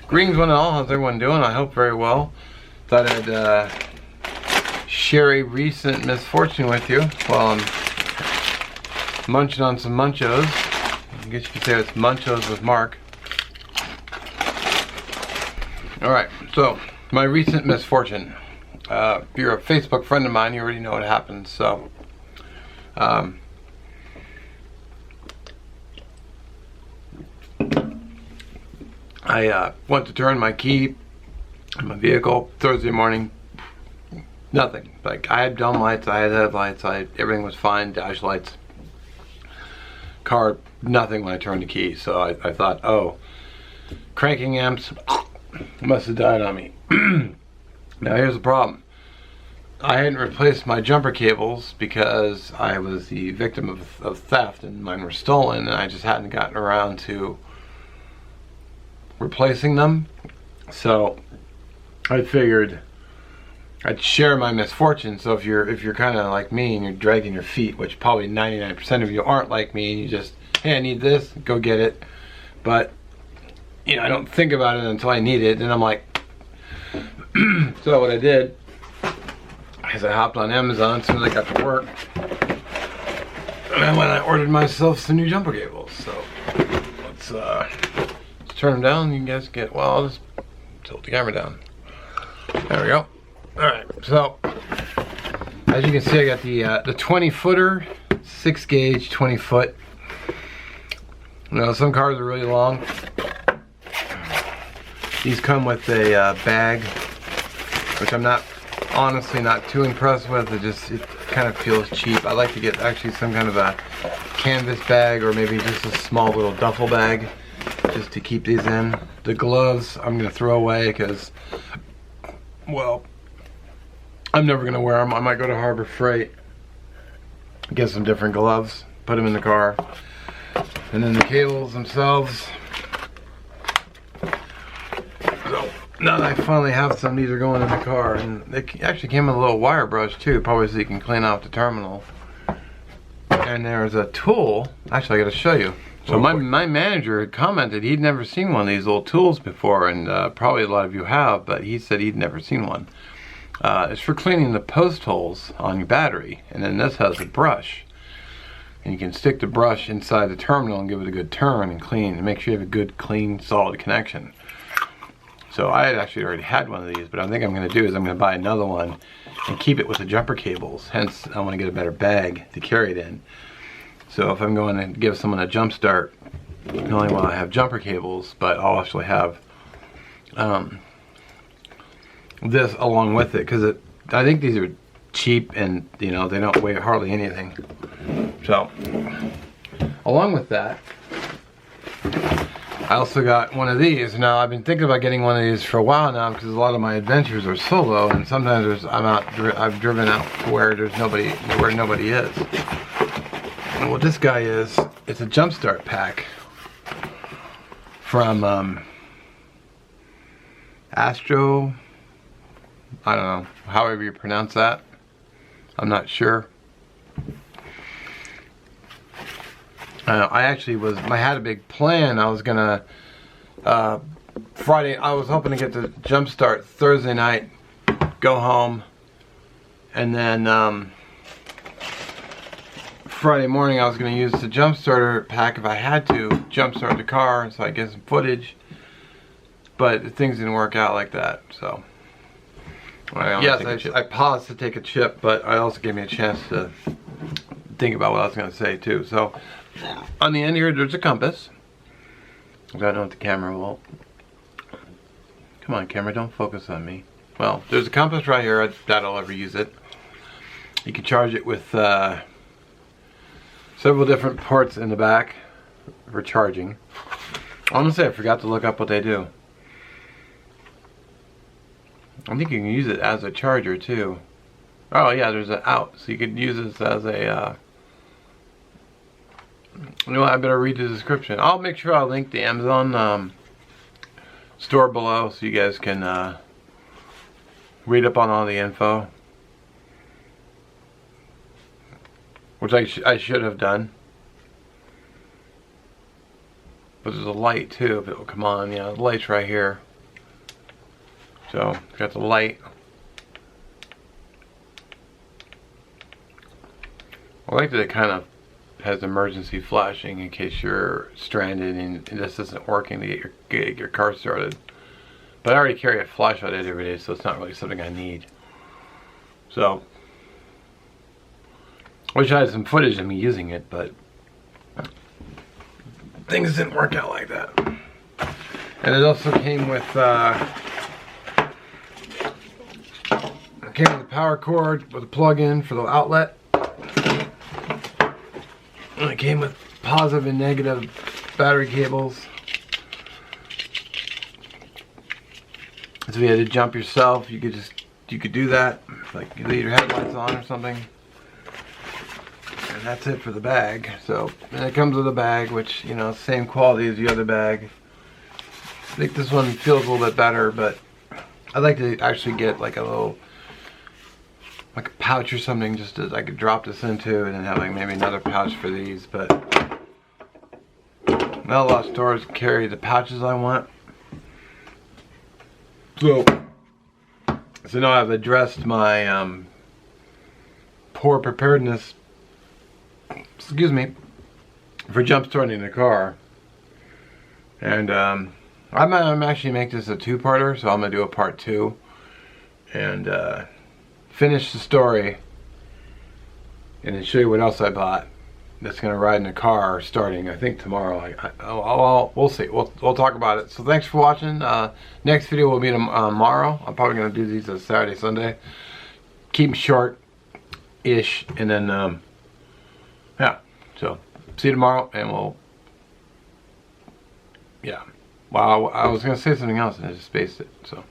Greetings one and all, how's everyone doing? I hope very well. Thought I'd share a recent misfortune with you while I'm munching on some Munchos. I guess you could say it's Munchos with Mark. Alright, so my recent misfortune. If you're a Facebook friend of mine, you already know what happened. So I went to turn my key in my vehicle Thursday morning. Nothing. Like, I had dome lights, I had headlights, everything was fine, dash lights. Car, nothing when I turned the key. So I thought, oh, cranking amps must have died on me. Now here's the problem. I hadn't replaced my jumper cables because I was the victim of theft and mine were stolen, and I just hadn't gotten around to replacing them. So I figured I'd share my misfortune. So if you're kind of like me and you're dragging your feet, which probably 99% of you aren't like me, and you just, hey, I need this, go get it. But you know, I don't think about it until I need it, and I'm like, so what I did is I hopped on Amazon as soon as I got to work, and I went and I ordered myself some new jumper cables. So let's turn them down. You guys get, well, I'll just tilt the camera down. There we go. Alright, so as you can see, I got the 20 footer, 6 gauge, 20 foot. You know, some cars are really long. These come with a bag, which I'm honestly not too impressed with. It kind of feels cheap. I like to get actually some kind of a canvas bag, or maybe just a small little duffel bag just to keep these in. The gloves I'm going to throw away because, well, I'm never going to wear them. I might go to Harbor Freight, get some different gloves, put them in the car. And then the cables themselves. So now that I finally have some, these are going in the car. And they actually came with a little wire brush too, probably so you can clean out the terminal. And there's a tool. Actually, I got to show you. So my manager had commented he'd never seen one of these little tools before, and probably a lot of you have, but he said he'd never seen one. It's for cleaning the post holes on your battery, and then this has a brush. And you can stick the brush inside the terminal and give it a good turn and clean, and make sure you have a good, clean, solid connection. So I had actually already had one of these, but I think I'm going to do is I'm going to buy another one and keep it with the jumper cables. Hence, I want to get a better bag to carry it in. So if I'm going to give someone a jump start, not only will I have jumper cables, but I'll actually have this along with it, because I think these are cheap and, you know, they don't weigh hardly anything. So along with that, I also got one of these. Now I've been thinking about getting one of these for a while now, because a lot of my adventures are solo, and sometimes I've driven out to where there's nobody is. And what this guy is, it's a jump start pack from Astro, I don't know, however you pronounce that. I'm not sure. I had a big plan. I was gonna, Friday, I was hoping to get the jump start Thursday night, go home, and then Friday morning I was gonna use the jump starter pack if I had to jump start the car so I get some footage, but things didn't work out like that. So yes, I paused to take a chip, but I also gave me a chance to think about what I was gonna say too. So on the end here, there's a compass. I don't know if the camera will. Come on, camera, don't focus on me. Well, there's a compass right here. I doubt I'll ever use it. You can charge it with several different ports in the back for charging. Honestly, I forgot to look up what they do. I think you can use it as a charger too. Oh yeah, there's an out, so you could use this as a you know what, I better read the description. I'll make sure I'll link the Amazon store below so you guys can read up on all the info, which I should have done. But there's a light too, if it will come on. Yeah, the light's right here. So got the light. I like that it kind of has emergency flashing in case you're stranded and this isn't working to get your car started. But I already carry a flashlight every day, so it's not really something I need. So, wish I had some footage of me using it, but things didn't work out like that. And it also came with a power cord with a plug-in for the outlet. And it came with positive and negative battery cables. So if you had to jump yourself, you could do that. Like you leave your headlights on or something. And that's it for the bag. So, and it comes with a bag, which, you know, same quality as the other bag. I think this one feels a little bit better, but I'd like to actually get like a little, like a pouch or something, just as I could drop this into, and then have like maybe another pouch for these. But not a lot of stores carry the pouches I want. So now I've addressed my poor preparedness, excuse me, for jump starting the car. And I'm actually make this a two-parter, so I'm gonna do a part 2 and finish the story and then show you what else I bought that's gonna ride in the car starting I think tomorrow. We'll see. We'll talk about it. So thanks for watching. Next video will be tomorrow. I'm probably gonna do these on Saturday, Sunday. Keep them short-ish, and then yeah. So see you tomorrow, and we'll yeah. Well, I was gonna say something else and I just spaced it. So.